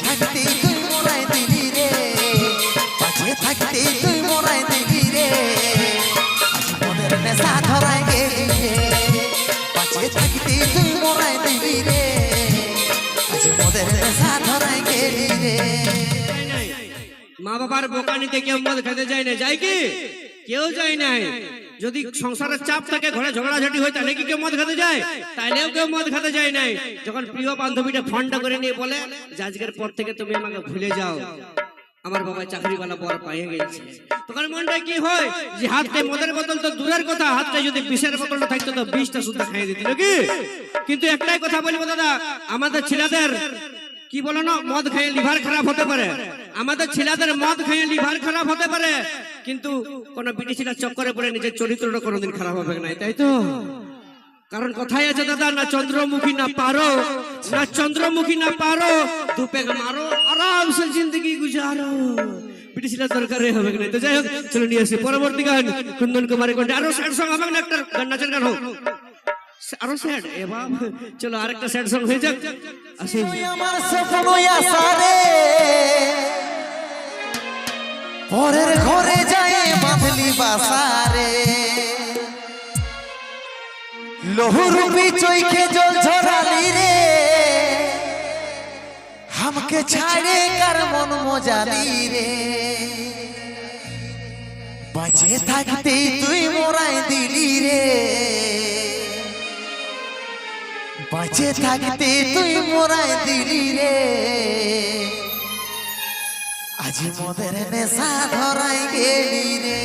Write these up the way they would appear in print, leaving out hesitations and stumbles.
থাকতে তুই মোরাই দিলি রে, বাঁচে থাকতে তুই মোরাই দিলি রে, আজ মনের নেশা ধরাই গেলি রে, বাঁচে থাকতে তুই মোরাই দিলি রে, আজ মনের নেশা ধরাই গেলি রে। মা বাবার বোকা নিতে কেউ মদ খেতে যায় না, যায় কি? কেউ যায় নাই। যদি সংসারের চাপ থাকে, ঘরে ঝগড়াঝাটি হয়, তাহলে কি কেউ মদ খেতে যায়? তাইলেও কেউ মদ খেতে যায় নাই। যখন প্রিয় বান্ধবীটা ফোনটা করে নিয়ে বলে যে আজকের পর থেকে তুমি আমাকে ভুলে যাও, আমার বাবা চাকরিওয়ালা বর পাইয়ে গেছে, তখন মনটা কি হয় যে হাতে মদের বোতল তো দূরের কথা, হাতে যদি বিষের বোতলটা থাকতো তো বিষটা শুদ্ধ খাইয়ে দিত কি? কিন্তু একটাই কথা বলবো দাদা, আমাদের ছেলেদের কি বলো না, মদ খেয়ে লিভার খারাপ হতে পারে, আমাদের ছেলেদের মদ খেয়ে লিভার খারাপ হতে পারে, কিন্তু কোন বিটি ছেলের চক্করে পড়ে নিজের চরিত্রটা কোনোদিন খারাপ হবে না, তাই তো? কারণ কথাই আছে দাদা, না চন্দ্রমুখী না পারো, না চন্দ্রমুখী না পারো, দুপেগ মারো আরাম সে জিন্দগি গুজারো, বিটি ছেলের দরকারে হবে না। তো যাই হোক, চলো নিয়ে আসি পরবর্তী গান কুন্দন কুমারের কণ্ঠে। আরো স্যাড সং হবে না, একটা গান নাচের গান হোক, আরো স্যাড। এবার চলো আরেকটা স্যাড সং হয়ে যাক। আসি আমার স্বপ্ন আসারে, পরের ঘরে যায় বাঁধলি বাসারে, লহুরূপী চৈখে জল ঝরালি রে, हमके ছাড়ে কার মন মজালি রে, বাঁচে থাকতে তুই মোরাই দিলি রে, বাঁচে থাকতে তুই মোরাই দিলি রে, আজ মদের নেশা ধরাই গেলি রে।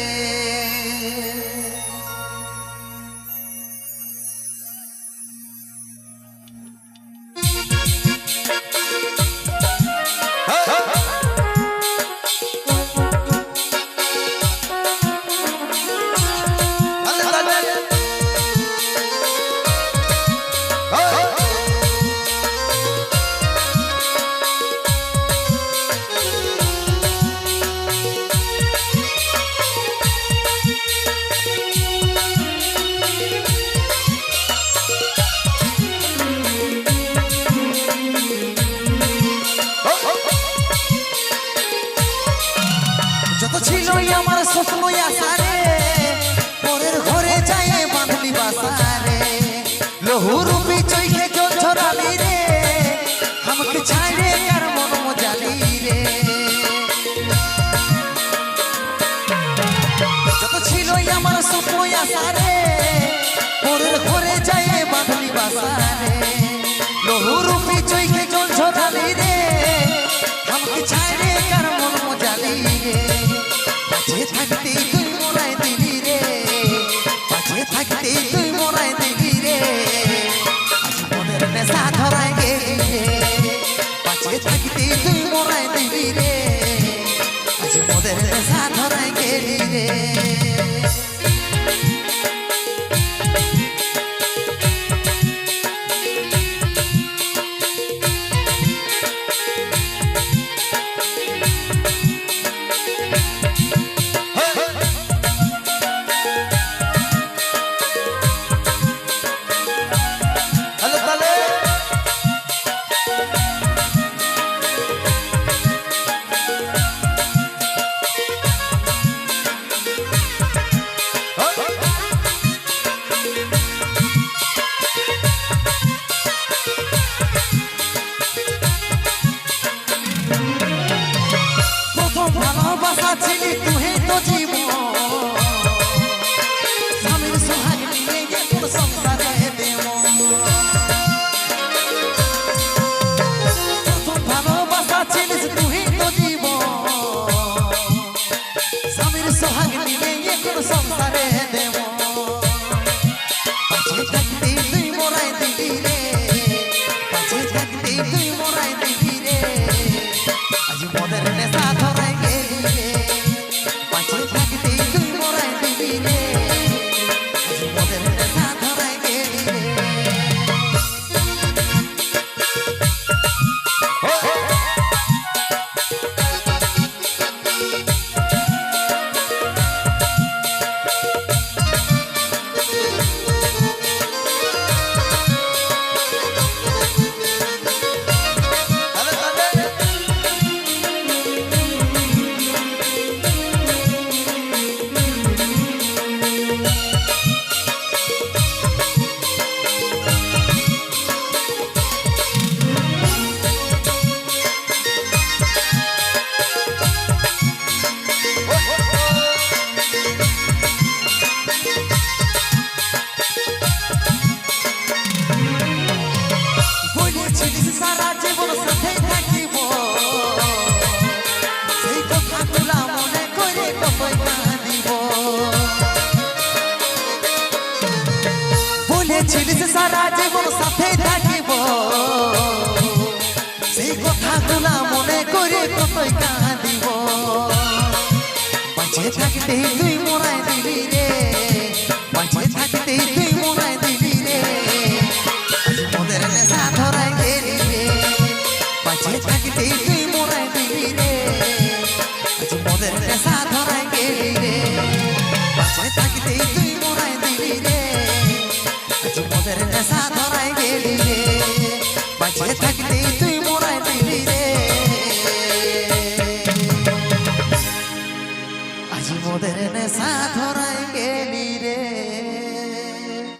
যত ছিল আমার স্বপ্ন আসারে, পরের ঘরে যায় বাঁধলি বাসারে, লহুরূপী চৈখে জল ঝরালি রে, আমাকে ছাড়ে কার মন মজালি রে, যত ছিল আমার স্বপ্ন আসারে, পরের ঘরে যায় বাঁধলি বাসারে, লহুরূপী চৈখে জল ঝরালি রে, আমাকে ছাড়ে কার মন মজালি রে, বাঁচে থাকতে তুই মোরাই দিলি রে, বাঁচে থাকতে তুই মোরাই দিলি রে, আজ মনের নেশা ধরাই গেলি রে, বাঁচে থাকতে তুই মোরাই দিলি রে, আজ মনের নেশা ধরাই গেলি রে। ভালোবাসা ছিলি তুই তো জীবন, স্বামীর সোহাগ নিয়ে তোর সংসারে দেব, ভালোবাসা ছিলিস তুই তো জীবন, স্বামীর সোহাগ নিয়ে তোর সংসারে দেব, বাঁচে থাকতে তুই মোরাই দিলি রে, বাঁচে থাকতে তুই মোরাই দিলি রে, আজ মদের নেশা ধরাই গেলি রে, বাঁচে থাকতে তুই মোরাই দিলি রে, আজ মদের নেশা ধরাই গেলি রে। থাকতে তুই মোরাই দিলি রে